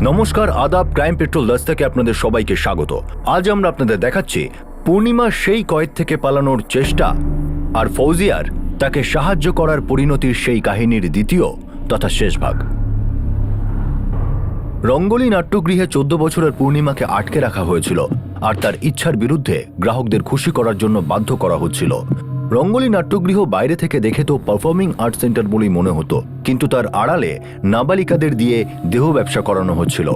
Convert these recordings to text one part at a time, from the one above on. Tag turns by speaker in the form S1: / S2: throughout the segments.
S1: নমস্কার, আদাব। Crime petrol 10 থেকে আপনাদের সবাইকে স্বাগত। আজ আমরা আপনাদের দেখাচ্ছি পূর্ণিমা সেই কয়েদ থেকে পালানোর চেষ্টা আর ফৌজিয়ার তাকে সাহায্য করার পরিণতির সেই কাহিনীর দ্বিতীয় তথা শেষ ভাগ। রঙ্গোলি নাট্যগৃহে 14 বছরের পূর্ণিমাকে আটকে রাখা হয়েছিল আর তার ইচ্ছার বিরুদ্ধে গ্রাহকদের খুশি করার জন্য বাধ্য করা হচ্ছিল। রঙ্গোলি নাট্যগৃহ বাইরে থেকে দেখে তো পারফর্মিং আর্ট সেন্টার বলেই মনে হতো, কিন্তু তার আড়ালে নাবালিকাদের দিয়ে দেহ ব্যবসা করানো হচ্ছিল।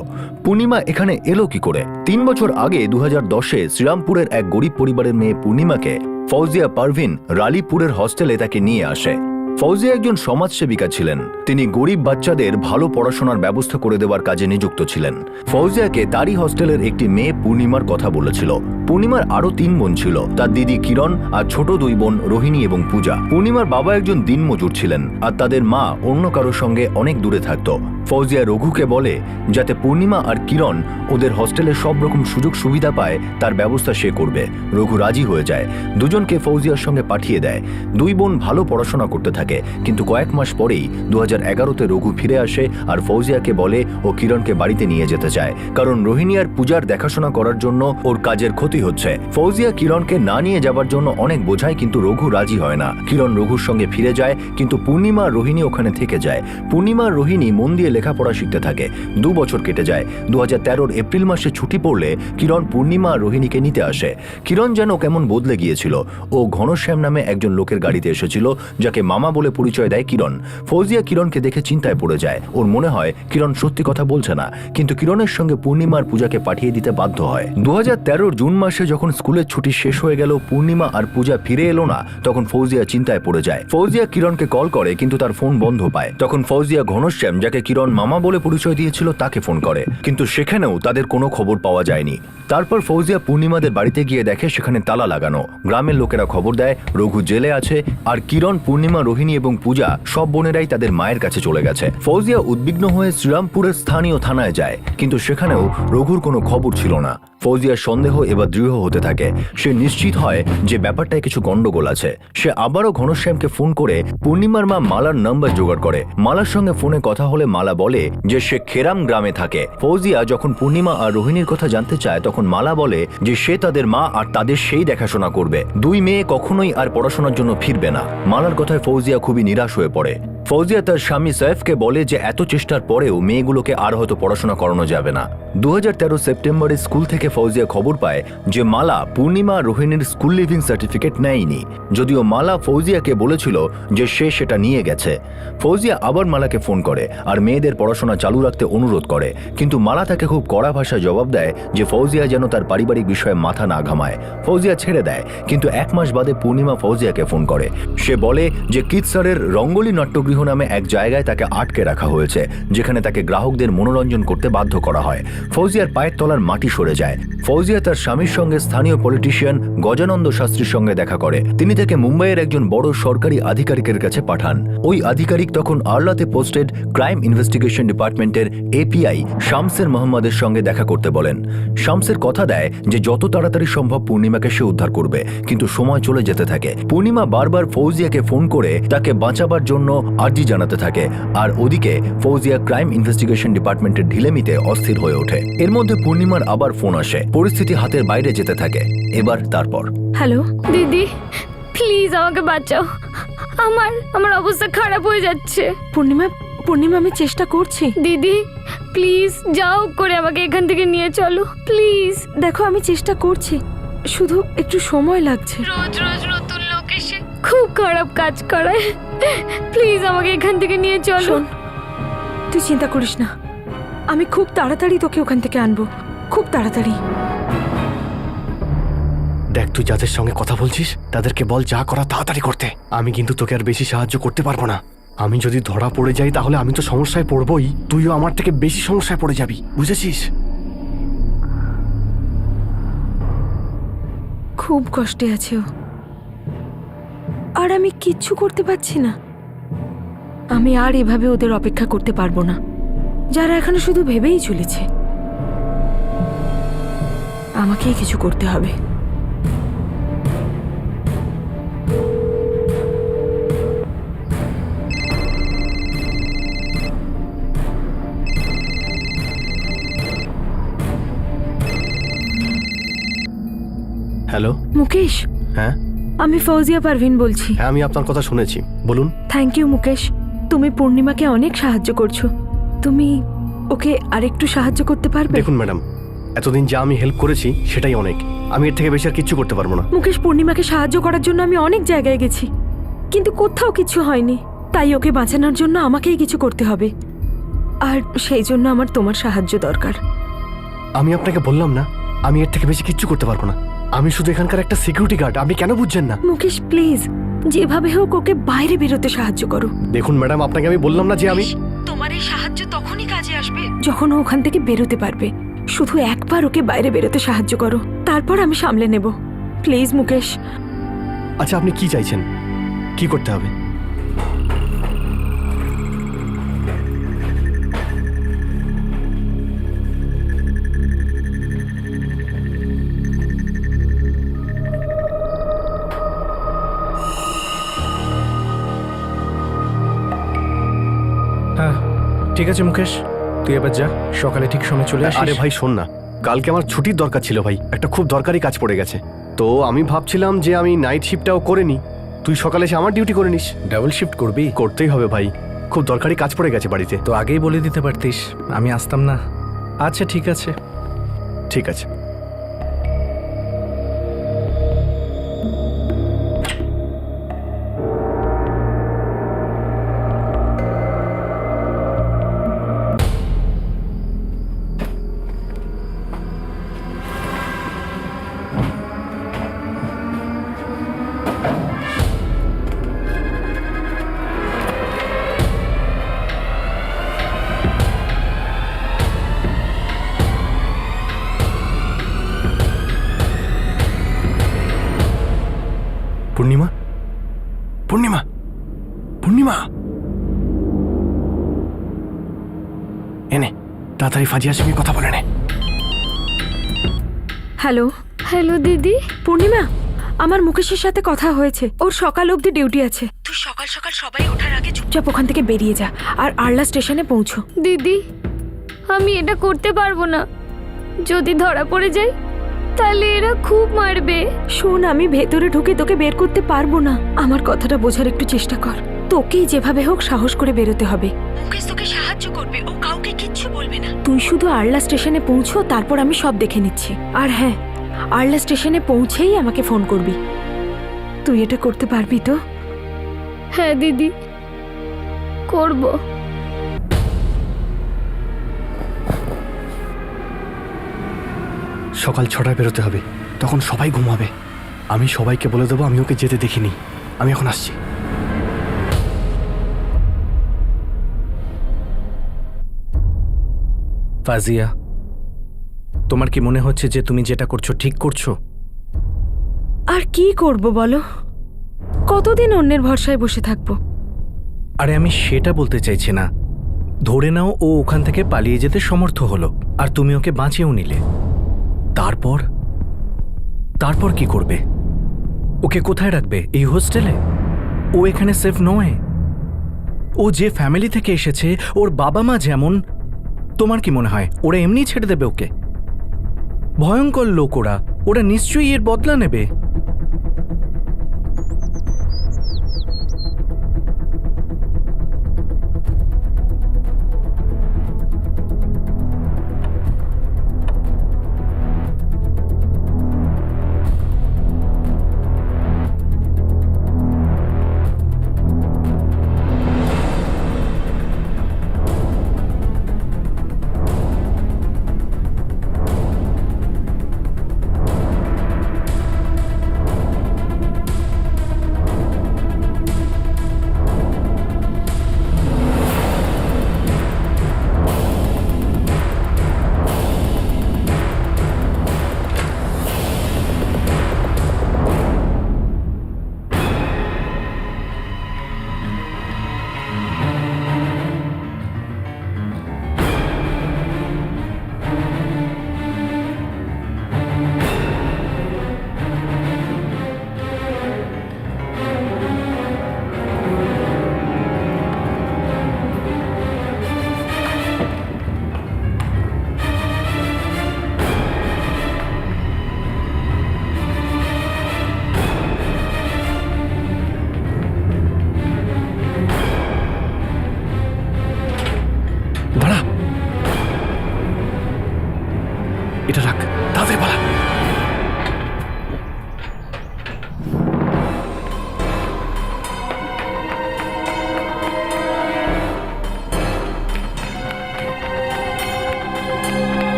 S1: পূর্ণিমা এখানে এলো কি করে? 3 বছর আগে 2010-এ শ্রীরামপুরের এক গরিব পরিবারের মেয়ে পূর্ণিমাকে ফৌজিয়া পারভিন রালিপুরের হস্টেলে তাকে নিয়ে আসে। ফৌজিয়া একজন সমাজসেবিকা ছিলেন। তিনি গরিব বাচ্চাদের ভালো পড়াশোনার ব্যবস্থা করে দেওয়ার কাজে নিযুক্ত ছিলেন। ফৌজিয়াকে তারই হস্টেলের একটি মেয়ে পূর্ণিমার কথা বলেছিল। পূর্ণিমার আরো 3 বোন ছিল, তার দিদি কিরণ আর ছোট 2 বোন রোহিণী এবং পূজা। পূর্ণিমার বাবা একজন দিনমজুর ছিলেন আর তাদের মা অন্য কারোর সঙ্গে অনেক দূরে থাকত। ফৌজিয়া রঘুকে বলে যাতে পূর্ণিমা আর কিরণ ওদের হস্টেলে সব রকম সুযোগ সুবিধা পায় তার ব্যবস্থা সে করবে। রঘু রাজি হয়ে যায়, দুজনকে ফৌজিয়ার সঙ্গে পাঠিয়ে দেয়। 2 বোন ভালো পড়াশোনা করতে থাকে, কিন্তু কয়েক মাস পরেই 2011-তে রঘু ফিরে আসে আর ফৌজিয়াকে বলে ও কিরণকে বাড়িতে নিয়ে যেতে চায়, কারণ রোহিণী আর পূজার দেখাশোনা করার জন্য ওর কাজের ক্ষতি হচ্ছে। ফৌজিয়া কিরণকে না নিয়ে যাবার জন্য অনেক বোঝায়, কিন্তু রঘু রাজি হয় না। কিরণ রঘুর সঙ্গে ফিরে যায়, কিন্তু পূর্ণিমা আর রোহিণী ওখানে থেকে যায়। পূর্ণিমা আর রোহিণী মন দিয়ে লেখাপড়া শিখতে থাকে। 2 বছর কেটে যায়। 2013-র এপ্রিল মাসে ছুটি পড়লে কিরণ পূর্ণিমা আর রোহিণীকে নিতে আসে। কিরণ যেন কেমন বদলে গিয়েছিল। ও ঘনশ্যাম নামে একজন লোকের গাড়িতে এসেছিল, যাকে মামা বলে পরিচয় দেয় কিরণ। ফৌজিয়া কিরণকে দেখে চিন্তায় পড়ে যায়। ওর মনে হয় কিরণ সত্যি কথা বলছে না, কিন্তু কিরণের সঙ্গে পূর্ণিমা আর পূজাকে পাঠিয়ে দিতে বাধ্য হয়। 2013-র জুন মাসে যখন স্কুলের ছুটি শেষ হয়ে গেল, পূর্ণিমা আর পূজা ফিরে এলো না, তখন ফৌজিয়া চিন্তায় পড়ে যায়। ফৌজিয়া কিরণকে কল করে, কিন্তু তার ফোন বন্ধ পায়। তখন ফৌজিয়া ঘনশ্যাম, যাকে কিরণ মামা বলে পরিচয় দিয়েছিল, তাকে ফোন করে, কিন্তু সেখানেও তাদের কোনো খবর পাওয়া যায়নি। তারপর ফৌজিয়া পূর্ণিমাদের বাড়িতে গিয়ে দেখে সেখানে তালা লাগানো। গ্রামের লোকেরা খবর দেয় রঘু জেলে আছে, আর কিরণ, পূর্ণিমা, রোহিণী এবং পূজা সব বোনেরাই তাদের মায়ের কাছে চলে গেছে। ফৌজিয়া উদ্বিগ্ন হয়ে শ্রীরামপুরের স্থানীয় থানায় যায়, কিন্তু সেখানেও রঘুর কোনো খবর ছিল না। ফৌজিয়ার সন্দেহ এবার দৃঢ় হতে থাকে। সে নিশ্চিত হয় যে ব্যাপারটায় কিছু গন্ডগোল আছে। সে আবারও ঘনশ্যামকে ফোন করে পূর্ণিমার মা মালার নাম্বার জোগাড় করে। মালার সঙ্গে ফোনে কথা হলে মালা বলে যে সে খেরাম গ্রামে থাকে। ফৌজিয়া যখন পূর্ণিমা আর রোহিণীর কথা জানতে চায়, তখন মালা বলে যে সে তাদের মা আর তাদের সেই দেখাশোনা করবে। 2 মেয়ে কখনোই আর পড়াশোনার জন্য ফিরবে না। মালার কথায় ফৌজিয়া খুবই নিরাশ হয়ে পড়ে। ফৌজিয়া তার স্বামী সৈফকে বলে যে এত চেষ্টার পরেও মেয়েগুলোকে আর হয়তো পড়াশোনা করানো যাবে না। 2013 সেপ্টেম্বরে স্কুল থেকে ফৌজিয়া খবর পায় যে মালা পূর্ণিমা রোহিণীর স্কুল লিভিং সার্টিফিকেট নেয়নি, যদিও মালা ফৌজিয়াকে বলেছিল যে সে সেটা নিয়ে গেছে। ফৌজিয়া আবার মালাকে ফোন করে আর মেয়েদের পড়াশোনা চালু রাখতে অনুরোধ করে, কিন্তু মালা তাকে খুব কড়া ভাষায় জবাব দেয় যে ফৌজিয়া যেন তার পারিবারিক বিষয়ে মাথা না ঘামায়। ফৌজিয়া ছেড়ে দেয়, কিন্তু 1 মাস বাদে পূর্ণিমা ফৌজিয়াকে ফোন করে। সে বলে যে কিৎসারের রঙ্গোলি নাট্যগৃহ নামে এক জায়গায় তাকে আটকে রাখা হয়েছে, যেখানে তাকে গ্রাহকদের মনোরঞ্জন করতে বাধ্য করা হয়। ফৌজিয়ার পায়ের তলার মাটি সরে যায়। ফৌজিয়া তার স্বামীর সঙ্গে স্থানীয় পলিটিশিয়ান গজানন্দ শাস্ত্রীর সঙ্গে দেখা করে। তিনি তাকে মুম্বাইয়ের একজন বড় সরকারি আধিকারিকের কাছে পাঠান। ওই আধিকারিক তখন আরলাতে পোস্টেড ক্রাইম ইনভেস্টিগেশন ডিপার্টমেন্টের এপিআই শামসের মোহাম্মদের সঙ্গে দেখা করতে বলেন। শামসের কথা দেয় যে যত তাড়াতাড়ি সম্ভব পূর্ণিমাকে সে উদ্ধার করবে, কিন্তু সময় চলে যেতে থাকে। পূর্ণিমা বারবার ফৌজিয়াকে ফোন করে তাকে বাঁচাবার জন্য আর্জি জানাতে থাকে, আর ওদিকে ফৌজিয়া ক্রাইম ইনভেস্টিগেশন ডিপার্টমেন্টের ঢিলেমিতে অস্থির হয়ে ওঠে। এর মধ্যে পূর্ণিমার আবার ফোন আসে। পরিস্থিতি হাতের বাইরে যেতে থাকে। তারপর
S2: হ্যালো দিদি, প্লিজ আমাকে বাঁচাও। আমার অবস্থা খারাপ হয়ে যাচ্ছে।
S3: পূর্ণিমা আমি চেষ্টা করছি।
S2: দিদি প্লিজ যাও করে আমাকে এখান থেকে নিয়ে চলো প্লিজ।
S3: দেখো আমি চেষ্টা করছি, শুধু একটু সময় লাগছে।
S2: রোজ রোজ নতুন লোক এসে খুব খারাপ কাজ করায়। প্লিজ আমাকে এখান থেকে নিয়ে চলো।
S3: শোন, তুই চিন্তা করিস না, আমি খুব তাড়াতাড়ি তোকে ওখান থেকে আনবো, খুব তাড়াতাড়ি।
S4: দেখ, তুই যাদের সঙ্গে কথা বলছিস তাদেরকে বল যা করা তাড়াতাড়ি করতে। আমি কিন্তু তোকে আর বেশি সাহায্য করতে পারবো না। আমি যদি ধরা পড়ে যাই তাহলে আমি তো সমস্যায় পড়বই, তুইও আমার থেকে বেশি সমস্যায় পড়ে যাবি, বুঝেছিস?
S3: খুব কষ্টে আছে ও, আর আমি কিচ্ছু করতে পারছি না। আমি আর এভাবে ওদের অপেক্ষা করতে পারবো না, যারা এখানে শুধু ভেবেই চলেছে। আমাকেই কিছু করতে হবে।
S4: হ্যালো।
S3: মুকেশ,
S4: হ্যাঁ
S3: আমি ফৌজিয়া পারভিন বলছি।
S4: হ্যাঁ, আমি আপনার কথা শুনেছি, বলুন।
S3: থ্যাংক ইউ মুকেশ, তুমি পূর্ণিমাকে অনেক সাহায্য করছো। তুমি ওকে আরেকটু সাহায্য করতে পারবে?
S4: দেখুন ম্যাডাম, এতদিন যা আমি হেল্প করেছি সেটাই অনেক। আমি এর থেকে বেশি আর কিচ্ছু করতে পারবো না।
S3: মুকেশ, পূর্ণিমাকে সাহায্য করার জন্য আমি অনেক জায়গায় গেছি, কিন্তু কোথাও কিছু হয়নি। তাই ওকে বাঁচানোর জন্য আমাকেই কিছু করতে হবে, আর সেই জন্য আমার তোমার সাহায্য দরকার।
S4: আমি আপনাকে বললাম না, আমি এর থেকে বেশি কিচ্ছু করতে পারবো না। আমি শুধু এখানকার একটা সিকিউরিটি গার্ড, আপনি কেন বুঝছেন না?
S3: মুকেশ প্লিজ, যেভাবে হোক ওকে বাইরে বেরোতে সাহায্য করো।
S4: দেখুন ম্যাডাম, আপনাকে আমি বললাম না যে আমি...
S3: তোমার এই সাহায্য তখনই কাজে আসবে যখন ও ওখান থেকে বেরোতে পারবে। শুধু একবার ওকে বাইরে বেরোতে সাহায্য করো, তারপর আমি সামলে নেব। প্লিজ মুকেশ।
S4: আচ্ছা, আপনি কি চাইছেন, কি করতে হবে?
S5: হ্যাঁ ঠিক আছে মুকেশ, তুই এবার যা, সকালে ঠিক সময় চলে আসিস।
S4: আরে ভাই শোন না, কালকে আমার ছুটির দরকার ছিল ভাই, একটা খুব দরকারি কাজ পড়ে গেছে। তো আমি ভাবছিলাম যে আমি নাইট শিফটটাও করে নিই, তুই সকালে এসে আমার ডিউটি করে নিস।
S5: ডাবল শিফট করবি?
S4: করতেই হবে ভাই, খুব দরকারি কাজ পড়ে গেছে বাড়িতে।
S5: তো আগেই বলে দিতে পারতিস, আমি আসতাম না। আচ্ছা ঠিক আছে।
S4: ঠিক আছে। পূর্ণিমা, পূর্ণিমা, পূর্ণিমা, এনে তাড়াতাড়ি ফাজিয়ার সঙ্গে কথা বলে নে।
S3: হ্যালো।
S2: হ্যালো দিদি।
S3: পূর্ণিমা, আমার মুকেশের সাথে কথা হয়েছে, ওর সকাল অবধি ডিউটি আছে। তুই সকাল সকাল সবাই ওঠার আগে চুপচাপ ওখান থেকে বেরিয়ে যা, আর আরলা স্টেশনে পৌঁছো।
S2: দিদি, আমি এটা করতে পারবো না। যদি ধরা পড়ে যাই তাহলে এরা খুব মারবে।
S3: শোন, আমি ভেতরে ঢুকে তোকে বের করতে পারবো না। আমার কথাটা বোঝার একটু চেষ্টা কর। তোকেই যেভাবে হোক সাহস করে বেরোতে হবে। মুকেশ তোকে সাহায্য করবে, ও কাউকে কিচ্ছু বলবে না। তুই শুধু আরলা স্টেশনে পৌঁছো, তারপর আমি সব দেখে নিচ্ছি। আর হ্যাঁ, আরলা স্টেশনে পৌঁছেই আমাকে ফোন করবি। তুই এটা করতে পারবি তো?
S2: হ্যাঁ দিদি, করব।
S4: সকাল 6টায় বেরোতে হবে, তখন সবাই ঘুমাবে। আমি সবাইকে বলে দেবো আমি ওকে যেতে দেখিনি। আমি এখন আসছি।
S5: ফাজিয়া, তোমার কি মনে হচ্ছে যে তুমি যেটা করছো ঠিক করছো?
S3: আর কি করব বলো? কতদিন অন্যের ভরসায় বসে থাকবো?
S5: আরে আমি সেটা বলতে চাইছি না। ধরে নাও ও ওখান থেকে পালিয়ে যেতে সমর্থ হলো, আর তুমি ওকে বাঁচিয়েও নিলে। তারপর তারপর কি করবে? ওকে কোথায় রাখবে? এই হোস্টেলে? ও এখানে সেফ নয়। ও যে ফ্যামিলি থেকে এসেছে, ওর বাবা মা যেমন, তোমার কি মনে হয় ওরা এমনি ছেড়ে দেবে ওকে? ভয়ঙ্কর লোক ওরা, ওরা নিশ্চয়ই এর বদলা নেবে।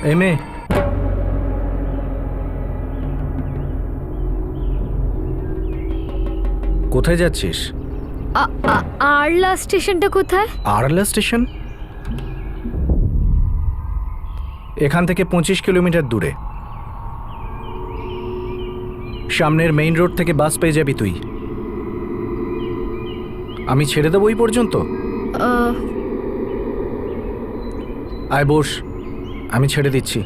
S5: এই মেয়ে, কোথায় যাচ্ছিস?
S2: আরলা স্টেশনটা কোথায়?
S5: আরলা স্টেশন এখান থেকে 25 কিলোমিটার দূরে। সামনের মেইন রোড থেকে বাস পেয়ে যাবি তুই। আমি ছেড়ে দেবো ওই পর্যন্ত। আয় বস, আমি ছেড়ে দিচ্ছি।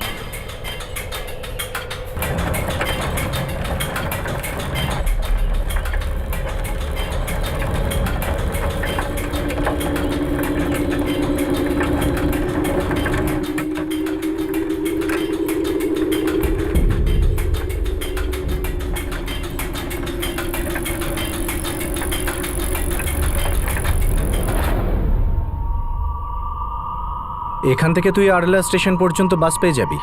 S5: এখান থেকে তুই আরলা স্টেশন পর্যন্ত বাস পেয়ে যাবি।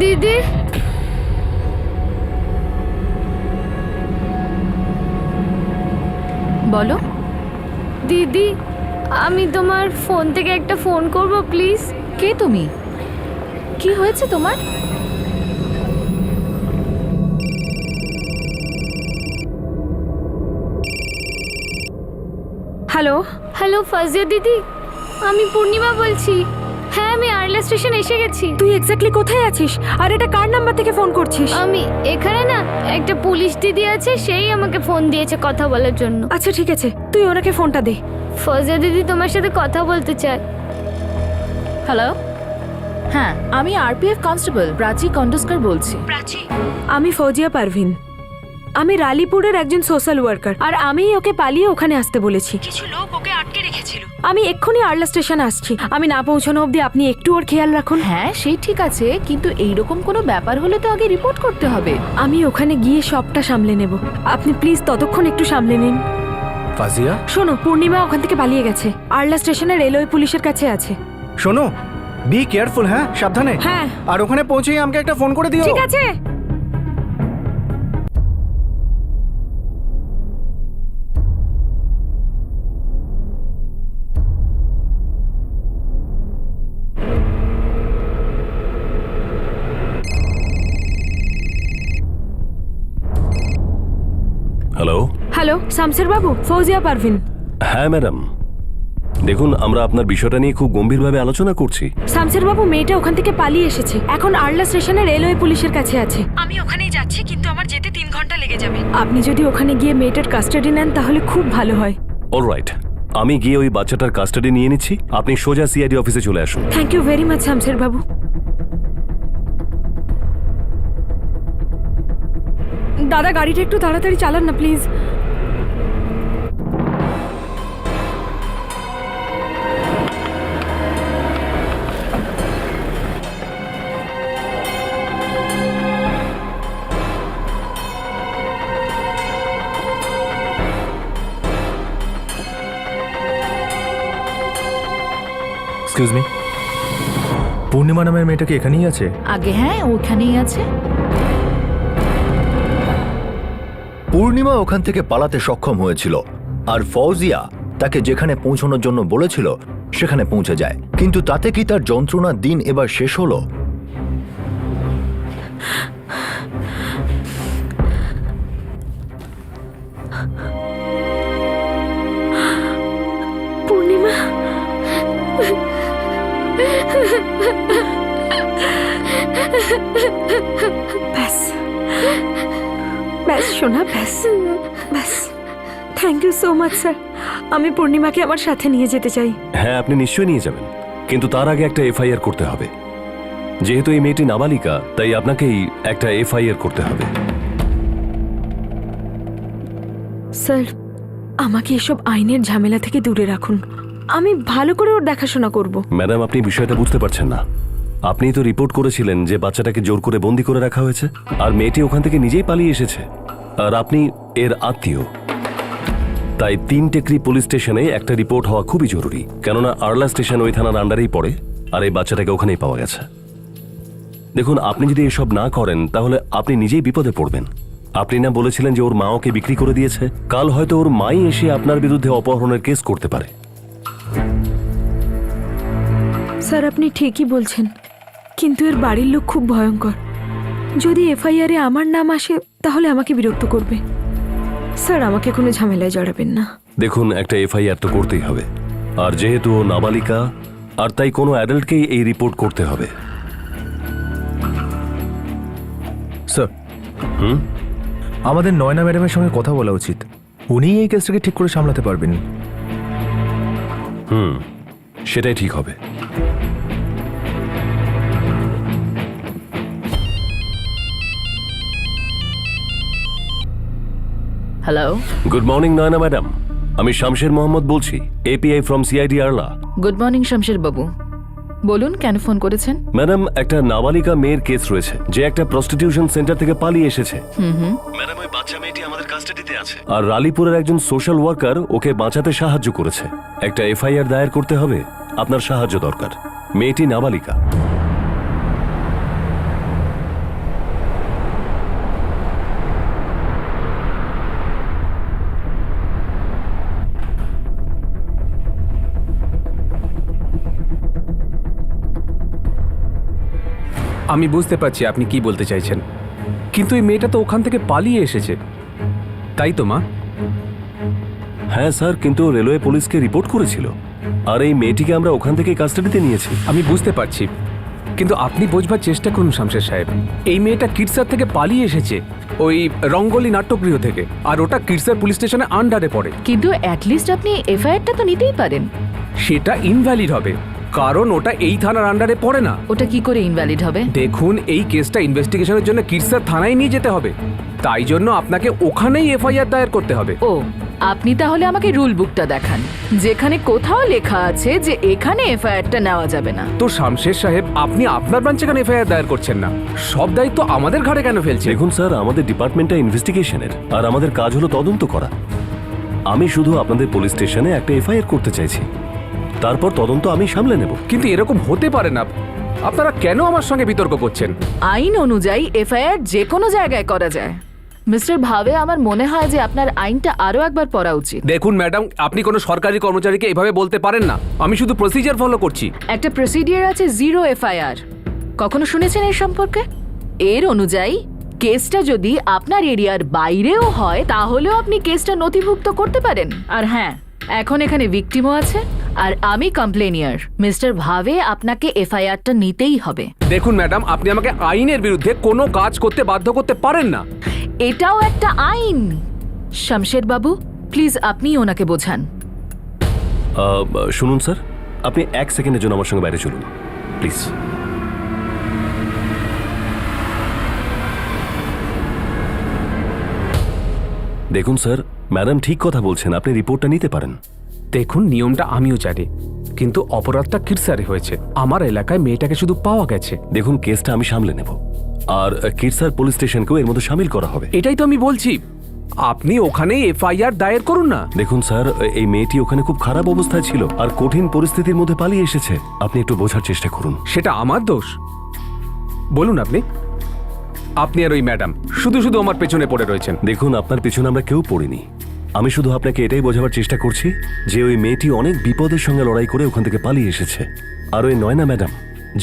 S2: দিদি,
S3: বলো।
S2: দিদি, আমি তোমার ফোন থেকে একটা ফোন করব প্লিজ?
S3: কে তুমি? কি হয়েছে তোমার? হ্যালো।
S2: হ্যালো ফাজিয়া দিদি, আমি পূর্ণিমা বলছি। হ্যাঁ, আমি আরলা স্টেশন এসে গেছি।
S3: তুই এক্স্যাক্টলি কোথায় আছিস আর এটা কার নাম্বার থেকে ফোন করছিস?
S2: আমি এখানে না, একটা পুলিশ দিদি আছে, সেই আমাকে ফোন দিয়েছে কথা বলার জন্য।
S3: আচ্ছা ঠিক আছে, তুই ওনাকে ফোনটা দে।
S2: ফাজিয়া দিদি তোমার সাথে কথা বলতে চায়।
S6: হ্যালো, হ্যাঁ আমি আরপিএফ কনস্টেবল প্রাচী কন্ডস্কর বলছি।
S3: আমি ফৌজিয়া পারভিন। আমি রালীপুরের একজন সোশ্যাল ওয়ার্কার, আর আমিই ওকে পালিয়ে ওখানে আসতে বলেছি। কিছু লোক ওকে আটকে রেখেছিল। আমি এক্ষুনি আরলা স্টেশনে আসছি। আমি না পৌঁছানো অবধি আপনি একটু ওর খেয়াল রাখুন।
S6: হ্যাঁ সেই ঠিক আছে, কিন্তু এইরকম কোনো ব্যাপার হলে তো আগে রিপোর্ট করতে হবে।
S3: আমি ওখানে গিয়ে সবটা সামলে নেব। আপনি প্লিজ ততক্ষণ একটু সামলে নিন।
S5: ফাজিয়া,
S3: শোনো, পূর্ণিমা ওখান থেকে পালিয়ে গেছে। আরলা স্টেশনে রেলওয়ে পুলিশের কাছে আছে।
S5: শোনো, বি কেয়ারফুল, হ্যাঁ, সাবধানে।
S3: হ্যাঁ।
S5: আর ওখানে পৌঁছেই আমাকে একটা ফোন করে দিও।
S3: ঠিক আছে।
S7: হ্যালো।
S3: হ্যালো, শামসের বাবু, ফৌজিয়া পারভিন।
S7: হ্যাঁ ম্যাডাম, দেখুন আমরা আপনার বিষয়টা নিয়ে খুব গম্ভীরভাবে আলোচনা করছি।
S3: শামসের বাবু, মেয়েটা ওখান থেকে পালিয়ে এসেছে। এখন আরলা স্টেশনে রেলওয়ে পুলিশের কাছে আছে। আমি ওখানেই যাচ্ছি, কিন্তু আমার যেতে 3 ঘন্টা লেগে যাবে। আপনি যদি ওখানে গিয়ে মেয়েটার কাস্টাডি নেন তাহলে খুব ভালো হয়।
S7: অলরাইট, আমি গিয়ে ওই বাচ্চাটার কাস্টাডি নিয়ে নিচ্ছি। আপনি সোজা সিআইডি অফিসে চলে আসুন।
S3: থ্যাংক ইউ ভেরি মাচ শামসের বাবু। দাদা, গাড়িটা একটু তাড়াতাড়ি চালান না প্লিজ।
S8: এক্সকিউজ মি, পূর্ণিমা নামের মেয়েটা কি এখানেই আছে?
S6: আগে হ্যাঁ ওখানেই আছে।
S1: পূর্ণিমা ওখান থেকে পালাতে সক্ষম হয়েছিল, আর ফৌজিয়া তাকে যেখানে পৌঁছানোর জন্য বলেছিল সেখানে পৌঁছে যায়। কিন্তু তাতে কি তার যন্ত্রণার দিন এবার শেষ হলো?
S3: পূর্ণিমা, ব্যাস ব্যাস সোনা, ব্যাস ব্যাস। Thank you so much sir. আমি পূর্ণিমাকে আমার সাথে নিয়ে যেতে চাই।
S7: হ্যাঁ, আপনি নিশ্চয়ই নিয়ে যাবেন, কিন্তু তার আগে একটা এফআইআর করতে হবে। যেহেতু এই মেয়েটি নাবালিকা, তাই আপনাকেই একটা এফআইআর করতে হবে।
S3: স্যার, আমাকে এসব আইনের ঝামেলা থেকে দূরে রাখুন। আমি ভালো করে ওর দেখাশোনা করব।
S7: ম্যাডাম, আপনি বিষয়টা বুঝতে পারছেন না। আপনি তো রিপোর্ট করেছিলেন যে বাচ্চাটাকে জোর করে বন্দি করে রাখা হয়েছে, আর মেয়েটি ওখান থেকে নিজেই পালিয়ে এসেছে, আর আপনি এর আত্মীয়। তাই 3 টেকরি পুলিশ স্টেশনে একটা রিপোর্ট হওয়া খুবই জরুরি, কেননা আরলা স্টেশন ওই থানার আন্ডারেই পড়ে, আর এই বাচ্চাটাকে ওখানেই পাওয়া গেছে। দেখুন, আপনি যদি এসব না করেন তাহলে আপনি নিজেই বিপদে পড়বেন। আপনি না বলেছিলেন যে ওর মা ওকে বিক্রি করে দিয়েছে? কাল হয়তো ওর মাই এসে আপনার বিরুদ্ধে অপহরণের কেস করতে পারে।
S3: স্যার, আপনি ঠিকই বলছেন, কিন্তু এর বাড়ির লোক খুব ভয়ঙ্কর। যদি এফআইআরে আমার নাম আসে তাহলে আমাকে বিরক্ত করবে। স্যার, আমাকে কোনো ঝামেলায় জড়াবেন না।
S7: দেখুন, একটা এফআইআর তো করতেই হবে, আর যেহেতু ও নাবালিকা, আর তাই কোনো অ্যাডাল্টকেই এই রিপোর্ট করতে হবে।
S8: স্যার,
S7: হুম?
S8: আমাদের নয়না ম্যাডামের সঙ্গে কথা বলা উচিত। উনিই এই কেসটাকে ঠিক করে সামলাতে পারবেন।
S7: সেটাই ঠিক হবে।
S6: Hello,
S7: good morning Naina madam, আমি শামশের মোহাম্মদ বলছি, এপিআই ফ্রম সিআইডি আরলা।
S6: গুড মর্নিং শমশের বাবু। বলুন, কেন ফোন করেছেন?
S7: ম্যাডাম, একটা নাবালিকা মেয়ের কেস রয়েছে যে একটা প্রস্টিটিউশন সেন্টার থেকে পালিয়ে এসেছে। ম্যাডাম, ওই বাচ্চা মেয়েটি আমাদের কাস্টাডিতে আছে, আর রালীপুরের একজন সোশ্যাল ওয়ার্কার ওকে বাঁচাতে সাহায্য করেছে। একটা এফআইআর দায়ের করতে হবে, আপনার সাহায্য দরকার। মেয়েটি নাবালিকা।
S9: আমি বুঝতে পারছি আপনি কি বলতে চাইছেন, কিন্তু এই মেয়েটা তো ওখান থেকে পালিয়ে এসেছে, তাই তো মা?
S7: হ্যাঁ স্যার, কিন্তু রেলওয়ে পুলিশকে রিপোর্ট করেছিল, আর এই মেয়েটিকে আমরা ওখান থেকে কাস্টাডিতে নিয়েছি।
S9: আমি বুঝতে পারছি, কিন্তু আপনি বোঝবার চেষ্টা করুন শামশের সাহেব। এই মেয়েটা কিরসার থেকে পালিয়ে এসেছে, ওই রঙ্গলি নাট্যগৃহ থেকে, আর ওটা কিরসার পুলিশ স্টেশনে আন্ডারে পড়ে।
S6: কিন্তু অ্যাটলিস্ট আপনি এফআইআরটা তো নিতেই পারেন।
S9: সেটা ইনভ্যালিড হবে, কারণ ওটা এই থানার আন্ডারে পড়ে না।
S6: ওটা কি করে ইনভ্যালিড হবে?
S9: দেখুন, এই কেসটা ইনভেস্টিগেশনের জন্য কিরসার থানায় নিয়ে যেতে হবে, তাই জন্য আপনাকে ওখানেই এফআইআর দায়ের করতে হবে।
S6: ও, আপনি তাহলে আমাকে রুল বুকটা দেখান, যেখানে কোথাও লেখা আছে যে এখানে এফআইআরটা নেওয়া যাবে না।
S9: তো শামশের সাহেব, আপনি আপনার ব্রাঞ্চে কেন এফআইআর দায়ের করছেন না? সব দায়িত্ব আমাদের ঘাড়ে কেন ফেলছেন?
S7: দেখুন স্যার, আমাদের ডিপার্টমেন্টটা ইনভেস্টিগেশনের, আর আমাদের কাজ হলো তদন্ত করা। আমি শুধু আপনাদের পুলিশ স্টেশনে একটা এফআইআর করতে চাইছি, তারপর তদন্ত আমি সামলে নেব।
S9: কিন্তু এরকম হতে পারে না। আপনারা কেন আমার সঙ্গে বিতর্ক করছেন?
S6: আইন অনুযায়ী এফআইআর যে কোনো জায়গায় করা যায়। মিস্টার ভাবে, আমার মনে হয় যে আপনার আইনটা আরো একবার পড়া উচিত।
S9: দেখুন ম্যাডাম, আপনি কোনো সরকারি কর্মচারীকে এভাবে বলতে পারেন না। আমি শুধু প্রসিজার ফলো করছি।
S6: একটা প্রসিডিওর আছে, 0 এফআইআর। কখনো শুনেছেন এর সম্পর্কে? এর অনুযায়ী কেসটা যদি আপনার এরিয়ার বাইরেও হয় তাহলেও আপনি কেসটা নথিভুক্ত করতে পারেন। আর হ্যাঁ, এখন এখানে ভিকটিমও আছে, আর আমি কমপ্লেনিয়ার। মিস্টার ভাবে, আপনাকে এফআইআরটা নিতেই হবে।
S9: দেখুন ম্যাডাম, আপনি আমাকে আইনের বিরুদ্ধে কোনো কাজ করতে বাধ্য করতে পারেন না।
S6: এটাও একটা আইন। শমশের বাবু, প্লিজ আপনি ওনাকে বোঝান।
S7: শুনুন স্যার, আপনি 1 সেকেন্ডের জন্য আমার সঙ্গে বাইরে চলুন প্লিজ। দেখুন স্যার, ম্যাডাম ঠিক কথা বলছেন, আপনি রিপোর্টটা নিতে পারেন।
S9: দেখুন, নিয়মটা আমিও জানি, কিন্তু অপরাধটা কিরসারে হয়েছে। আমার এলাকায় মেয়েটাকে শুধু পাওয়া গেছে।
S7: দেখুন, কেসটা আমি সামলে নেব, আর কিরসার পুলিশ স্টেশনকেও এর মধ্যে সামিল করা হবে।
S9: এটাই তো আমি বলছি, আপনি ওখানেই এফআইআর দায়ের করুন না।
S7: দেখুন স্যার, এই মেয়েটি ওখানে খুব খারাপ অবস্থায় ছিল, আর কঠিন পরিস্থিতির মধ্যে পালিয়ে এসেছে। আপনি একটু বোঝার চেষ্টা করুন।
S9: সেটা আমার দোষ? বলুন আপনি। আপনি আর ওই ম্যাডাম শুধু শুধু আমার পেছনে পড়ে রয়েছেন।
S7: দেখুন, আপনার পেছনে আমরা কেউ পড়িনি। আমি শুধু আপনাকে এটাই বোঝাবার চেষ্টা করছি যে ওই মেয়েটি অনেক বিপদের সঙ্গে লড়াই করে ওখান থেকে পালিয়ে এসেছে, আর ওই নয়না ম্যাডাম,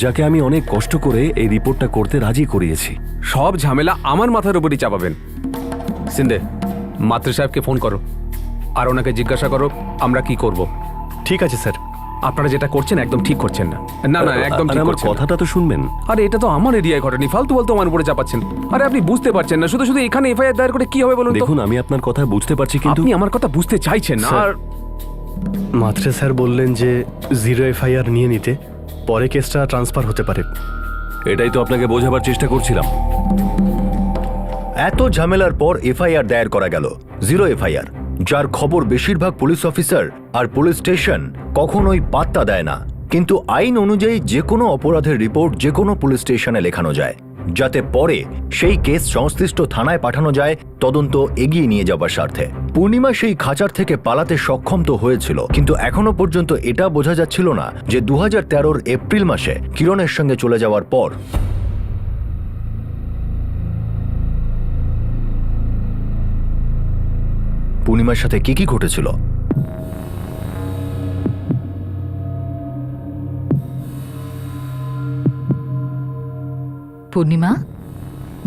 S7: যাকে আমি অনেক কষ্ট করে এই রিপোর্টটা করতে রাজি করিয়েছি।
S9: সব ঝামেলা আমার মাথার উপরই চাপাবেন। সিন্দে, মাত্র সাহেবকে ফোন করো, আর ওনাকে জিজ্ঞাসা করো আমরা কি করব।
S4: ঠিক আছে স্যার,
S9: আপনারা যেটা করছেন একদম ঠিক করছেন না। না না, একদম
S7: আরে
S9: ঠিক
S7: আমার
S9: করছেন না।
S7: কথাটা তো শুনবেন।
S9: আরে এটা তো আমার এরিয়ায় ঘটেনি, ফালতু বলতো আমার উপরে চাপাচ্ছেন। আরে আপনি বুঝতে পারছেন না, শুধু শুধু এখানে এফআইআর দায়ের করে কি হবে বলুন তো?
S7: দেখুন, আমি আপনার কথা বুঝতে পারছি, কিন্তু
S9: আপনি আমার কথা বুঝতে চাইছেন না।
S4: স্যার,
S9: আর
S4: মাত্রে স্যার বললেন যে 0 এফআইআর নিয়ে নিতে, পরে কেসটা ট্রান্সফার হতে পারে।
S7: এটাই তো আপনাকে বোঝাবার চেষ্টা করছিলাম।
S1: এত ঝামেলার পর এফআইআর দায়ের করা গেল, 0 এফআইআর, যার খবর বেশিরভাগ পুলিশ অফিসার আর পুলিশ স্টেশন কখনোই পাত্তা দেয় না। কিন্তু আইন অনুযায়ী যে কোনো অপরাধের রিপোর্ট যে কোনো পুলিশ স্টেশনে লেখানো যায়, যাতে পরে সেই কেস সংশ্লিষ্ট থানায় পাঠানো যায় তদন্ত এগিয়ে নিয়ে যাবার স্বার্থে। পূর্ণিমা সেই খাঁচার থেকে পালাতে সক্ষম তো হয়েছিল, কিন্তু এখনো পর্যন্ত এটা বোঝা যাচ্ছিল না যে 2013 এপ্রিল মাসে কিরণের সঙ্গে চলে যাওয়ার পর পূর্ণিমার সাথে কি কি ঘটেছিল।
S6: পূর্ণিমা,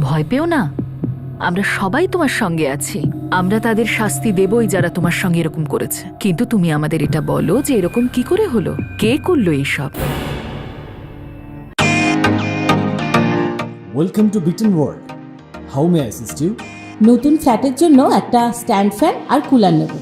S6: ভয় পেও না, আমরা সবাই তোমার সঙ্গে আছি। আমরা তাদের শাস্তি দেবই যারা তোমার সঙ্গে এরকম করেছে। কিন্তু তুমি আমাদের এটা বলো যে এরকম কি করে হলো, কে করলো এইসব?
S10: Welcome to Biten world. How may assist you?
S11: নতুন ফ্ল্যাটের জন্য একটা স্ট্যান্ড ফ্যান আর কুলার নেব।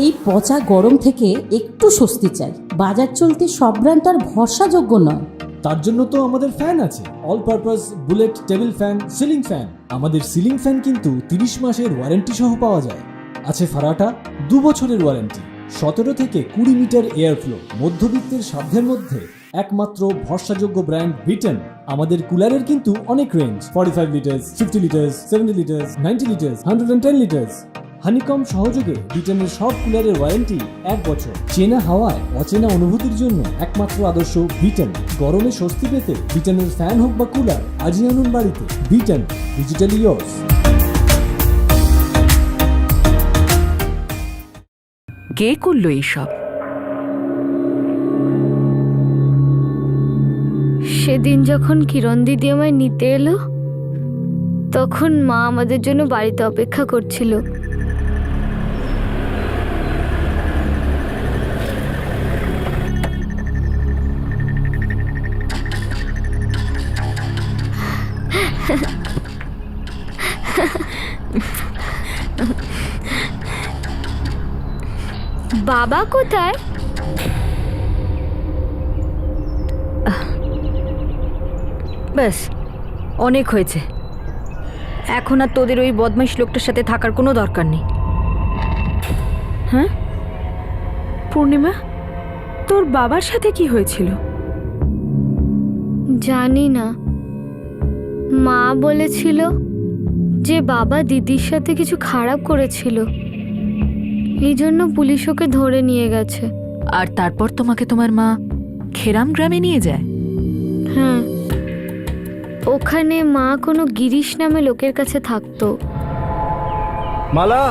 S11: এই পচা গরম থেকে একটু স্বস্তি চাই। বাজার চলতে সব ব্র্যান্ড তো আর ভরসাযোগ্য নয়।
S10: তার জন্য তো আমাদের ফ্যান আছে, all purpose bullet table fan, ceiling fan. আমাদের সিলিং ফ্যান কিন্তু 30 মাসের ওয়ারেন্টি সহ পাওয়া যায়। আছে ফারাটা 2 বছরের ওয়ারেন্টি, 17 থেকে 20 মিটার এয়ার ফ্লো, মধ্যবিত্তের সাধ্যের মধ্যে একমাত্র ভরসাযোগ্য ব্র্যান্ড বিটেন। আমাদের কুলারের কিন্তু অনেক range, 45 litres, 50 litres, 70 litres, 90 litres, 110 litres. Honeycomb সহযোগে বিটেনের সব কুলারের ওয়ারেন্টি 1 বছর। চেনা হাওয়ায় অচেনা অনুভূতির জন্য একমাত্র আদর্শ বিটেন। গরমে স্বস্তি পেতে বিটেনের ফ্যান হোক বা কুলার, আজই আনুন বাড়িতে। Beaten, digitally years.
S6: কে করলো এইসব?
S2: সেদিন যখন কিরণ দিদি আমায় নিতে এলো, তখন মা আমাদের জন্য বাড়িতে অপেক্ষা করছিল। বাবা কোথায়?
S3: ব্যাস, অনেক হয়েছে। এখন আর তোদের ওই বদমাইশ লোকটার সাথে থাকার কোনো দরকার নেই। হ্যাঁ পূর্ণিমা, তোর বাবার সাথে কি হয়েছিল?
S2: জানি না, মা বলেছিল যে বাবা দিদির সাথে কিছু খারাপ করেছিল, এই জন্য পুলিশ ওকে ধরে নিয়ে গেছে।
S6: আর তারপর তোমাকে তোমার মা খেরাম গ্রামে নিয়ে যায়?
S2: হ্যাঁ, ওখানে মা কোনো গিরিশ নামে লোকের কাছে থাকতো।
S5: মালা,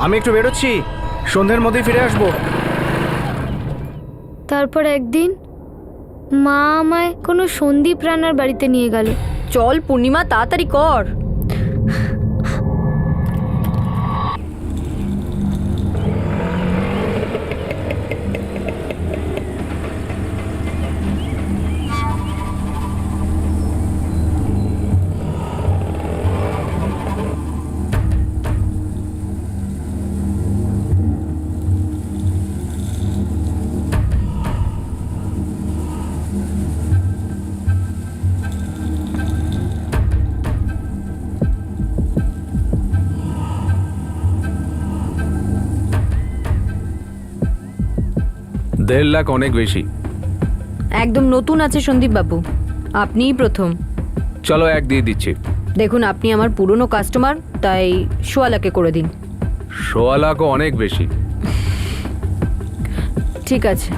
S5: আমি একটু বেরোচ্ছি, সন্ধ্যের মধ্যেই ফিরে আসবো।
S2: তারপর একদিন মা আমায় কোনো সন্দীপ রানার বাড়িতে নিয়ে গেল।
S3: চল পূর্ণিমা, তাড়াতাড়ি কর।
S9: দেড় লাখ অনেক বেশি।
S3: একদম নতুন আছে সন্দীপ বাবু, আপনিই প্রথম।
S9: চলো 1 দিয়ে দিচ্ছি।
S3: দেখুন, আপনি আমার পুরনো কাস্টমার, তাই 1.25 লাখে করে দিন।
S9: 1.25 লাখও অনেক বেশি।
S3: ঠিক আছে,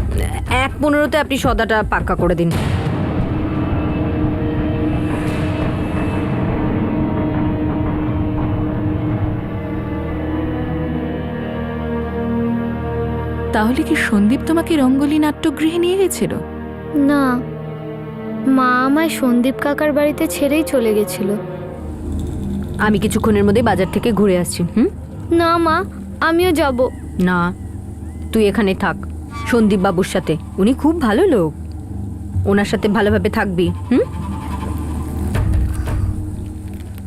S3: 1.15-তে আপনি সদাটা পাক্কা করে দিন।
S6: তাহলে কি সন্দীপ তোমাকে রঙ্গোলি নাট্যগৃহে নিয়ে গেছিল?
S2: না, মা আমায় সন্দীপ কাকার বাড়িতে ছেড়েই চলে গেছিল।
S3: আমি কিছুক্ষণের মধ্যে বাজার থেকে ঘুরে আসছি।
S2: না মা, আমিও যাব।
S3: না, তুই এখানে থাক। সন্দীপ বাবুর সাথে। উনি খুব ভালো লোক, ওনার সাথে ভালোভাবে থাকবি। হুম,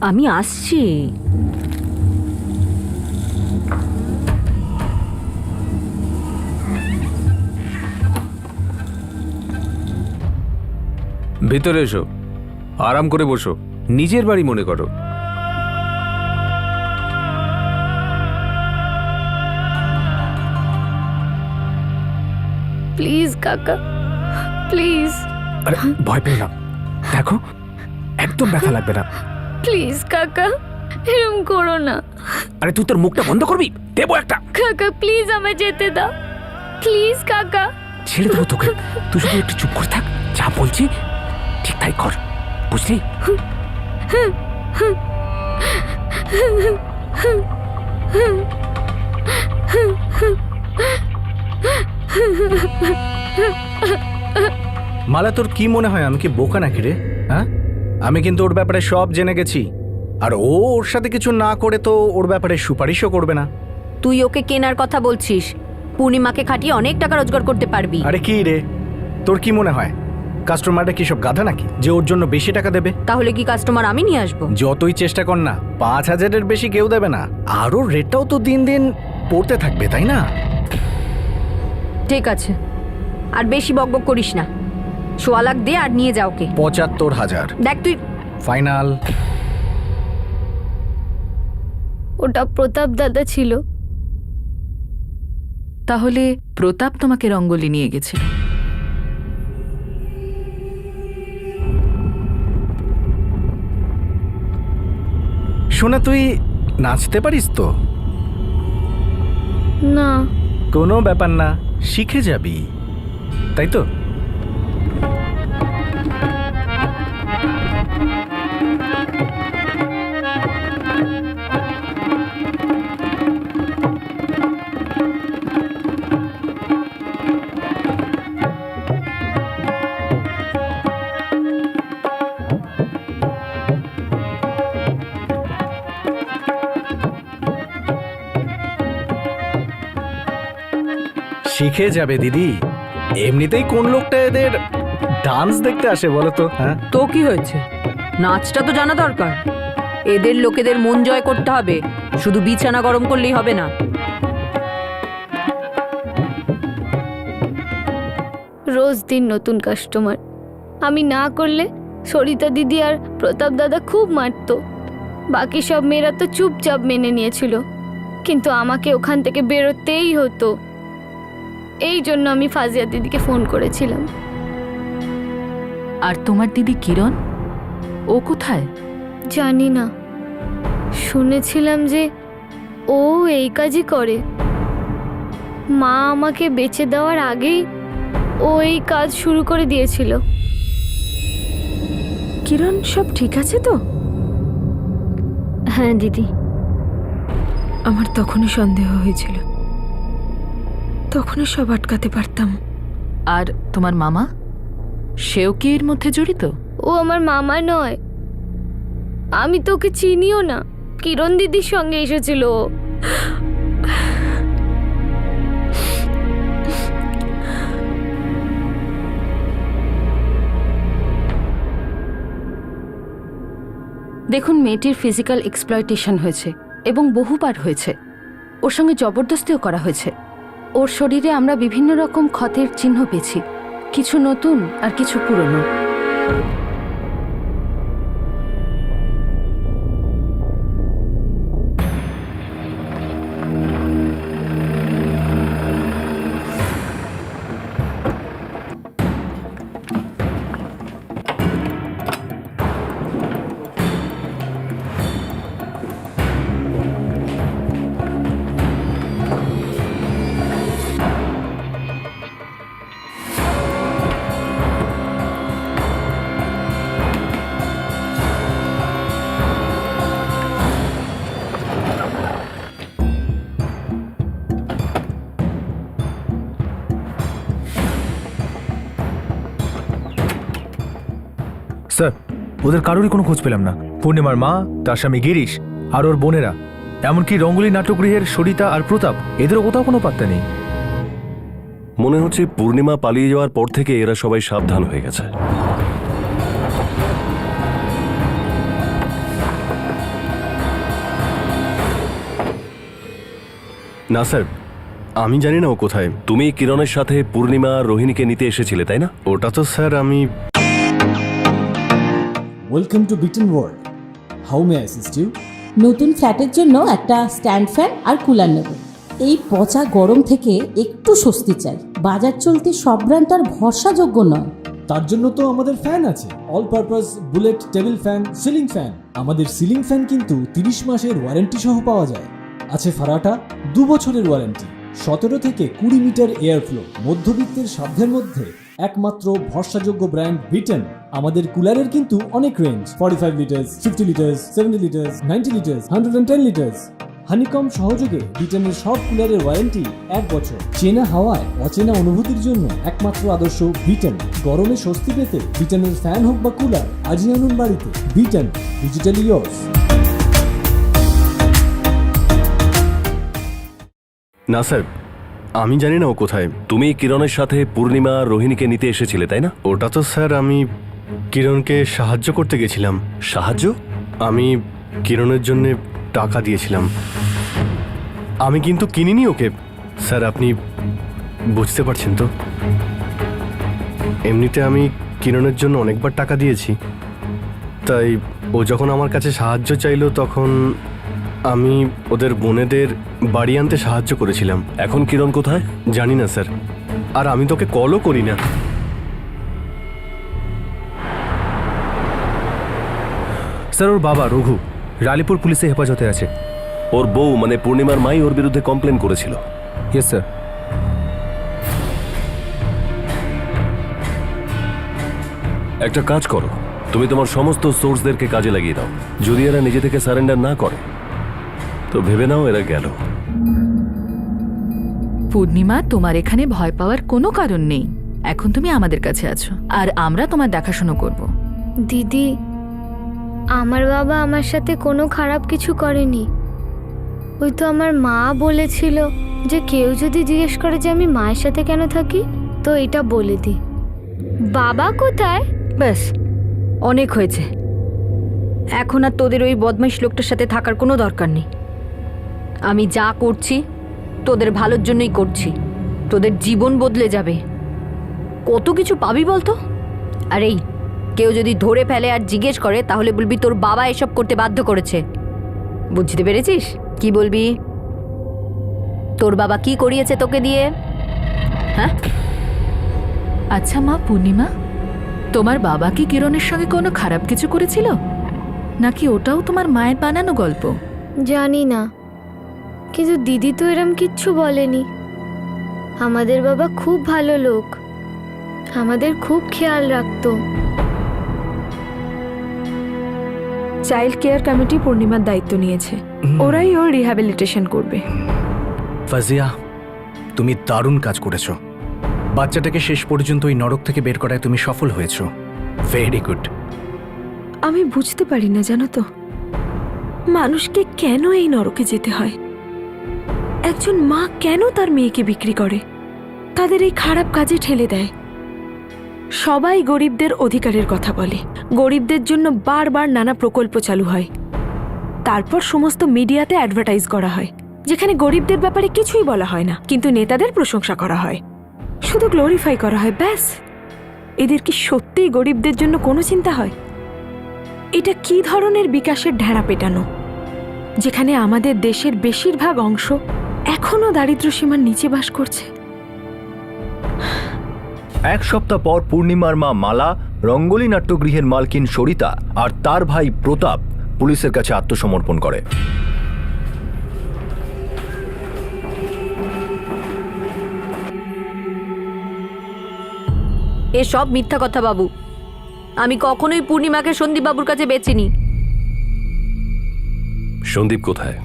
S3: আমি আসছি।
S9: ভিতরে এসো, আরাম করে বসো, নিজের বাড়ি মনে করো।
S2: প্লিজ কাকা, প্লিজ
S9: আরে ভয় পেও না, দেখো একদম ব্যথা লাগবে না।
S2: প্লিজ কাকা, এরম করো না।
S9: আরে তুই তোর মুখটা বন্ধ করবি, দেবো একটা।
S2: কাকা প্লিজ আমায় যেতে দাও, প্লিজ কাকা।
S9: ছেড়ে দেবো তোকে, তুই শুধু একটু চুপ করে থাক, যা বলছি ঠিক তাই কর, বুঝলি?
S5: মালা, তোর কি মনে হয় আমি কি বোকা নাকি রে? হ্যাঁ, আমি কিন্তু ওর ব্যাপারে সব জেনে গেছি, আর ও ওর সাথে কিছু না করে তো ওর ব্যাপারে সুপারিশও করবে না।
S3: তুই ওকে কেনার কথা বলছিস, পূর্ণিমাকে খাটিয়ে অনেক টাকা রোজগার করতে পারবি।
S5: আরে কি রে, তোর কি মনে হয় কাস্টমারটা কি সব গাধা নাকি যে ওর জন্য বেশি টাকা দেবে?
S3: তাহলে কি কাস্টমার আমি নিয়ে আসবো?
S5: যতই চেষ্টা কর না, 5,000-এর বেশি কেউ দেবে না। আর ওর রেটটাও তো দিন দিন পড়তে থাকবে, তাই না?
S3: ঠিক আছে, আর বেশি বকবক করিস না। 1.25 লাখ দে আর নিয়ে যা ওকে।
S5: 75,000
S3: দেখ তুই।
S5: ফাইনাল।
S2: ওটা প্রতাপ দাদা ছিল।
S6: তাহলে প্রতাপ তোমাকে রঙ্গোলি নিয়ে গেছিল?
S5: শোনা, তুই নাচতে পারিস তো?
S2: না।
S5: কোনো ব্যাপার না, শিখে যাবি, তাই তো? শিখে যাবে দিদি, এমনিতেই কোন লোকটা এদের ডান্স দেখতে আসে বলো তো? হ্যাঁ,
S3: তো কি হয়েছে, নাচটা তো জানা দরকার। এদের লোকেদের মন জয় করতে হবে, শুধু বিছানা গরম করলেই হবে না।
S2: রোজ দিন নতুন কাস্টমার। আমি না করলে সরিতা দিদি আর প্রতাপ দাদা খুব মারতো। বাকি সব মেয়েরা তো চুপচাপ মেনে নিয়েছিল, কিন্তু আমাকে ওখান থেকে বেরোতেই হতো। এই জন্য আমি ফাজিয়া দিদিকে ফোন করেছিলাম।
S6: আর তোমার দিদি কিরণ, ও কোথায়?
S2: জানি না, শুনেছিলাম যে ও এই কাজই করে। মা আমাকে বেচে দেওয়ার আগেই ও এই কাজ শুরু করে দিয়েছিল।
S3: কিরণ সব ঠিক আছে তো?
S2: হ্যাঁ দিদি।
S3: আমার তখনই সন্দেহ হয়েছিল, তখনই সব আটকাতে পারতাম।
S6: আর তোমার মামা, সেও কি এর মধ্যে জড়িত?
S2: ও আমার মামা নয়, আমি তো ওকে চিনিও না। কিরণ দিদির সঙ্গে এসেছিল ও।
S12: দেখুন, মেয়েটির ফিজিক্যাল এক্সপ্লয়টেশন হয়েছে এবং বহুবার হয়েছে। ওর সঙ্গে জবরদস্তিও করা হয়েছে। ওর শরীরে আমরা বিভিন্ন রকম ক্ষতের চিহ্ন পেয়েছি, কিছু নতুন আর কিছু পুরনো।
S8: স্যার, ওদের কারোরই কোনো খোঁজ পেলাম না। পূর্ণিমার মা, তার স্বামী গিরিশ আর ওর বোনেরা, এমনকি রঙ্গোলি নাট্যগৃহের সরিতা আর প্রতাপ, এদেরও কোথাও কোনো পাত্তা নেই।
S7: মনে হচ্ছে পূর্ণিমা পালিয়ে যাওয়ার পর থেকে এরা সবাই সাবধান হয়ে গেছে।
S4: না স্যার, আমি জানি না ও কোথায়।
S7: তুমি কিরণের সাথে পূর্ণিমা আর রোহিণীকে নিতে এসেছিলে, তাই না?
S4: ওটা তো স্যার আমি
S10: welcome to Biten world. How may assist you?
S11: নতুন ফ্ল্যাটের জন্য একটা স্ট্যান্ড ফ্যান আর কুলার নেব। এই পচা গরম থেকে একটু স্বস্তি চাই। বাজার চলতে সব ব্র্যান্ড তো আর ভরসাযোগ্য নয়।
S10: তার জন্য তো আমাদের ফ্যান আছে, all purpose bullet table fan, ceiling fan. আমাদের সিলিং ফ্যান কিন্তু 30 মাসের ওয়ারেন্টি সহ পাওয়া যায়। আছে ফারাটা 2 বছরের ওয়ারেন্টি, 17 থেকে 20 মিটার এয়ার ফ্লো। মধ্যবিত্তের সাধ্যের মধ্যে একমাত্র ভরসাযোগ্য ব্র্যান্ড বিটেন। আমাদের কুলারের কিন্তু অনেক range, 45 litres, 50 litres, 70 litres, 90 litres, 110 litres. Honeycomb সহযোগে বিটেনের সব কুলারের ওয়ারেন্টি 1 বছর। চেনা হাওয়ায় অচেনা অনুভূতির জন্য একমাত্র আদর্শ বিটেন। গরমে স্বস্তি পেতে বিটেনের ফ্যান হোক বা কুলার, আজই আনুন বাড়িতে। Beaten, digitally yours.
S4: না স্যার, আমি জানি না ও কোথায়।
S7: তুমি কিরণের সাথে পূর্ণিমা আর রোহিণীকে নিতে এসেছিলে, তাই না?
S4: ওটা তো স্যার আমি কিরণকে সাহায্য করতে গেছিলাম।
S7: সাহায্য?
S4: আমি কিরণের জন্য টাকা দিয়েছিলাম। আমি কিন্তু কিনিনি ওকে। স্যার আপনি বুঝতে পারছেন তো, এমনিতে আমি কিরণের জন্য অনেকবার টাকা দিয়েছি। তাই ও যখন আমার কাছে সাহায্য চাইলো তখন আমি ওদের বোনেদের বাড়ি আনতে সাহায্য করেছিলাম।
S7: এখন কিরণ কোথায়?
S4: জানি না স্যার, আর আমি তোকে কলও করি না।
S8: স্যার ওর বাবা রঘু রালিপুর পুলিশে হেফাজতে আছে।
S7: ওর বউ মানে পূর্ণিমার মাই ওর বিরুদ্ধে কমপ্লেন করেছিল।
S8: Yes sir.
S7: একটা কাজ করো, তুমি তোমার সমস্ত সোর্সদেরকে কাজে লাগিয়ে দাও। যদি এরা নিজে থেকে সারেন্ডার না করে তো ভেবে নাও এরা গেল।
S6: পূর্ণিমা, তোমার এখানে ভয় পাওয়ার কোনো কারণ নেই। এখন তুমি আমাদের কাছে আছো আর আমরা তোমার দেখাশোনা করব।
S2: দিদি, আমার বাবা আমার সাথে কোনো খারাপ কিছু করেনি। ওই তো আমার মা বলেছিল যে কেউ যদি জিজ্ঞেস করে যে আমি মায়ের সাথে কেন থাকি তো এটা বলে দি। বাবা কোথায়?
S3: ব্যাস, অনেক হয়েছে। এখন আর তোদের ওই বদমাইশ লোকটার সাথে থাকার কোনো দরকার নেই। আমি যা করছি তোদের ভালোর জন্যই করছি। তোদের জীবন বদলে যাবে, কত কিছু পাবি বলতো। আর এই কেউ যদি ধরে ফেলে আর জিজ্ঞেস করে তাহলে বলবি তোর বাবা এসব করতে বাধ্য করেছে। বুঝতে পেরেছিস? কি বলবি? তোর বাবা কি করিয়েছে তোকে দিয়ে? হ্যাঁ?
S6: আচ্ছা মা পূর্ণিমা, তোমার বাবা কি কিরণের সঙ্গে কোনো খারাপ কিছু করেছিল, নাকি ওটাও তোমার মায়ের বানানো গল্প?
S2: জানি না, কিন্তু দিদি তো এরম কিচ্ছু বলেনি। আমাদের বাবা খুব ভালো লোক, আমাদের খুব খেয়াল রাখতো।
S3: চাইল্ড কেয়ার কমিটি পূর্ণিমার দায়িত্ব নিয়েছে। ওরাই ওর রিহ্যাবিলিটেশন করবে।
S5: ফাজিয়া, তুমি দারুণ কাজ করেছো। বাচ্চাটাকে শেষ পর্যন্ত ওই নরক থেকে বের করায় তুমি সফল হয়েছো। Very good.
S3: আমি বুঝতে পারি না, জানো তো, মানুষকে কেন এই নরকে যেতে হয়। একজন মা কেন তার মেয়েকে বিক্রি করে, তাদের এই খারাপ কাজে ঠেলে দেয়। সবাই গরিবদের অধিকারের কথা বলে, গরিবদের জন্য বারবার নানা প্রকল্প চালু হয়, তারপর সমস্ত মিডিয়াতে অ্যাডভার্টাইজ করা হয়, যেখানে গরিবদের ব্যাপারে কিছুই বলা হয় না, কিন্তু নেতাদের প্রশংসা করা হয়, শুধু গ্লোরিফাই করা হয়। ব্যাস, এদের কি সত্যিই গরিবদের জন্য কোনো চিন্তা হয়? এটা কি ধরনের বিকাশের ঢেড়া পেটানো, যেখানে আমাদের দেশের বেশিরভাগ অংশ এখনো দারিদ্র সীমার নিচে বাস করছে।
S1: এক সপ্তাহ পর পূর্ণিমার মা মালা, রঙ্গোলি নাট্যগৃহের মালকিন সরিতা আর তার ভাই প্রতাপ পুলিশের কাছে আত্মসমর্পণ করে।
S3: এসব মিথ্যা কথা বাবু। আমি কখনোই পূর্ণিমাকে সন্দীপ বাবুর কাছে বেচিনি।
S7: সন্দীপ কোথায়?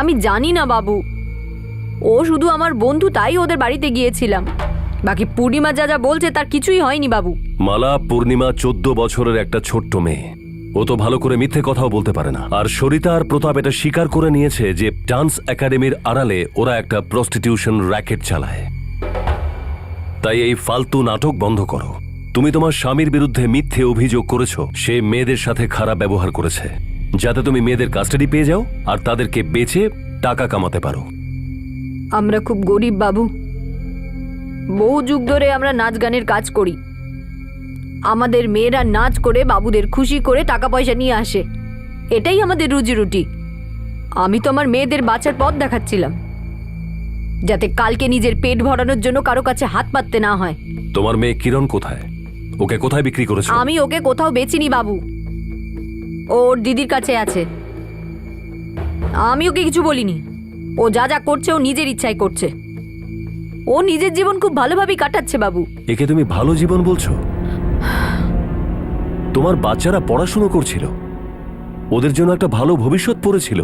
S3: আমি জানি না বাবু, ও শুধু আমার বন্ধু, তাই ওদের বাড়িতে গিয়েছিলাম। বাকি পূর্ণিমা যা যা বলছে তার কিছুই হয়নি বাবু।
S7: মালা, পূর্ণিমা 14 বছরের একটা ছোট্ট মেয়ে। ও তো ভালো করে মিথ্যে কথাও বলতে পারে না। আর সরিতা আর প্রতাপ এটা স্বীকার করে নিয়েছে যে ডান্স একাডেমির আড়ালে ওরা একটা প্রস্টিটিউশন র্যাকেট চালায়। তাই এই ফালতু নাটক বন্ধ করো। তুমি তোমার স্বামীর বিরুদ্ধে মিথ্যে অভিযোগ করেছো সে মেয়েদের সাথে খারাপ ব্যবহার করেছে, যাতে তুমি মেয়েদের কাস্টাডি পেয়ে যাও আর তাদেরকে বেচে টাকা কামাতে পারো।
S3: আমরা খুব গরিব বাবু, বহু যুগ ধরে আমরা নাচ গানের কাজ করি। আমাদের মেয়েরা নাচ করে বাবুদের খুশি করে টাকা পয়সা নিয়ে আসে, এটাই আমাদের রুজি রুটি। আমি তো আমার মেয়েদের বাঁচার পথ দেখাচ্ছিলাম, যাতে কালকে নিজের পেট ভরানোর জন্য কারো কাছে হাত পাততে না হয়।
S7: তোমার মেয়ে কিরণ কোথায়? ওকে কোথায় বিক্রি করেছো?
S3: আমি ওকে কোথাও বেচিনি বাবু, ওর দিদির কাছে আছে। আমি ওকে কিছু বলিনি। ও যা যা করছে ও নিজের ইচ্ছায় করছে। ও নিজের জীবন খুব ভালোভাবেই কাটাচ্ছে বাবু।
S7: একে তুমি ভালো জীবন বলছো? তোমার বাচ্চারা পড়াশুনো করছিল, ওদের জন্য একটা ভালো ভবিষ্যৎ পড়েছিল,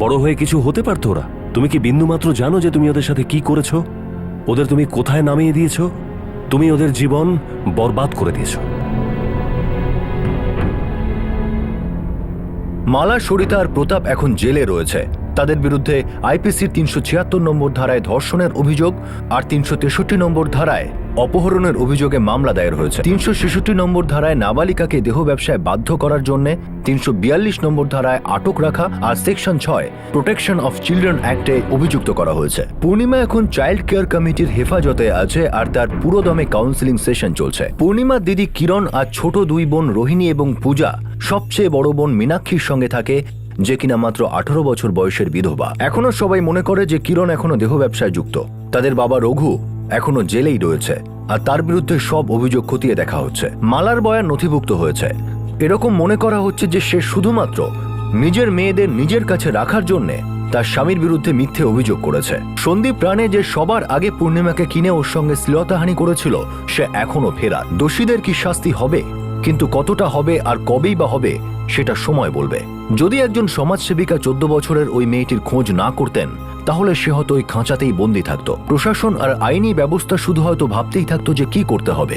S7: বড় হয়ে কিছু হতে পারতো ওরা। তুমি কি বিন্দুমাত্র জানো যে তুমি ওদের সাথে কি করেছো? ওদের তুমি কোথায় নামিয়ে দিয়েছো? তুমি ওদের জীবন বরবাদ করে দিয়েছো।
S1: মালা, সরিতা আর প্রতাপ এখন জেলে রয়েছে। তাদের বিরুদ্ধে আইপিসির 376 নম্বর ধারায় ধর্ষণের অভিযোগ আর 363 নম্বর ধারায় অপহরণের অভিযোগে মামলা দায়ের হয়েছে। 366 নম্বর ধারায় নাবালিকাকে দেহ ব্যবসায় বাধ্য করার জন্য, 342 নম্বর ধারায় আটক রাখা আর সেকশন 6 প্রোটেকশন অফ চিলড্রেন অ্যাক্টে অভিযুক্ত করা হয়েছে। পূর্ণিমা এখন চাইল্ড কেয়ার কমিটির হেফাজতে আছে আর তার পুরোদমে কাউন্সিলিং সেশন চলছে। পূর্ণিমার দিদি কিরণ আর ছোট দুই বোন রোহিণী এবং পূজা সবচেয়ে বড় বোন মীনাক্ষীর সঙ্গে থাকে, যে কিনা মাত্র 18 বছর বয়সের বিধবা। এখনো সবাই মনে করে যে কিরণ এখনো দেহ ব্যবসায় যুক্ত। তাদের বাবা রঘু এখনো জেলেই রয়েছে আর তার বিরুদ্ধে সব অভিযোগ খতিয়ে দেখা হচ্ছে। মালার বয়ান নথিভুক্ত হয়েছে। এরকম মনে করা হচ্ছে যে সে শুধুমাত্র নিজের মেয়েদের নিজের কাছে রাখার জন্য তার স্বামীর বিরুদ্ধে মিথ্যে অভিযোগ করেছে। সন্দীপ রানে যে সবার আগে পূর্ণিমাকে কিনে ওর সঙ্গে শ্লীলতাহানি করেছিল, সে এখনো ফেরার। দোষীদের কি শাস্তি হবে, কিন্তু কতটা হবে আর কবেই বা হবে সেটা সময় বলবে। যদি একজন সমাজসেবিকা 14 বছরের ওই মেয়েটির খোঁজ না করতেন, তাহলে সে হয়তো ওই খাঁচাতেই বন্দী থাকতো। প্রশাসন আর আইনি ব্যবস্থা শুধু হয়তো ভাবতেই থাকতো যে কি করতে হবে,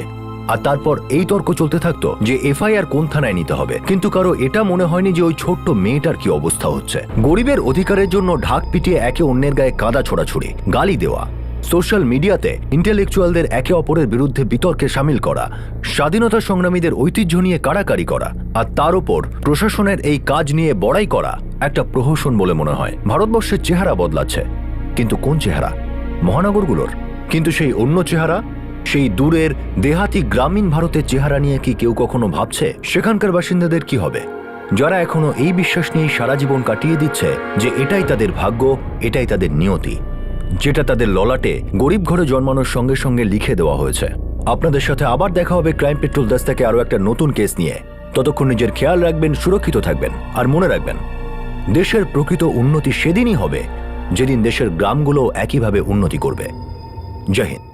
S1: আর তারপর এই তর্ক চলতে থাকতো যে এফআইআর কোন থানায় নিতে হবে। কিন্তু কারো এটা মনে হয়নি যে ওই ছোট্ট মেয়েটার কি অবস্থা হচ্ছে। গরিবের অধিকারের জন্য ঢাক পিটিয়ে একে অন্যের গায়ে কাদা ছোড়াছুড়ি, গালি দেওয়া, সোশ্যাল মিডিয়াতে ইন্টেলেকচুয়ালদের একে অপরের বিরুদ্ধে বিতর্কে সামিল করা, স্বাধীনতা সংগ্রামীদের ঐতিহ্য নিয়ে কাড়াকাড়ি করা, আর তার উপর প্রশাসনের এই কাজ নিয়ে বড়াই করা একটা প্রহসন বলে মনে হয়। ভারতবর্ষের চেহারা বদলাচ্ছে, কিন্তু কোন চেহারা? মহানগরগুলোর। কিন্তু সেই অন্য চেহারা, সেই দূরের দেহাতি গ্রামীণ ভারতের চেহারা নিয়ে কি কেউ কখনো ভাবছে সেখানকার বাসিন্দাদের কি হবে, যারা এখনো এই বিশ্বাস নিয়ে সারা জীবন কাটিয়ে দিচ্ছে যে এটাই তাদের ভাগ্য, এটাই তাদের নিয়তি, যেটা তাদের ললাটে গরিব ঘরে জন্মানোর সঙ্গে সঙ্গে লিখে দেওয়া হয়েছে। আপনাদের সাথে আবার দেখা হবে ক্রাইম পেট্রোল 10 থেকে আরো একটা নতুন কেস নিয়ে। ততক্ষণ নিজের খেয়াল রাখবেন, সুরক্ষিত থাকবেন, আর মনে রাখবেন, দেশের প্রকৃত উন্নতি সেদিনই হবে যেদিন দেশের গ্রামগুলো একইভাবে উন্নতি করবে। জয় হিন্দ।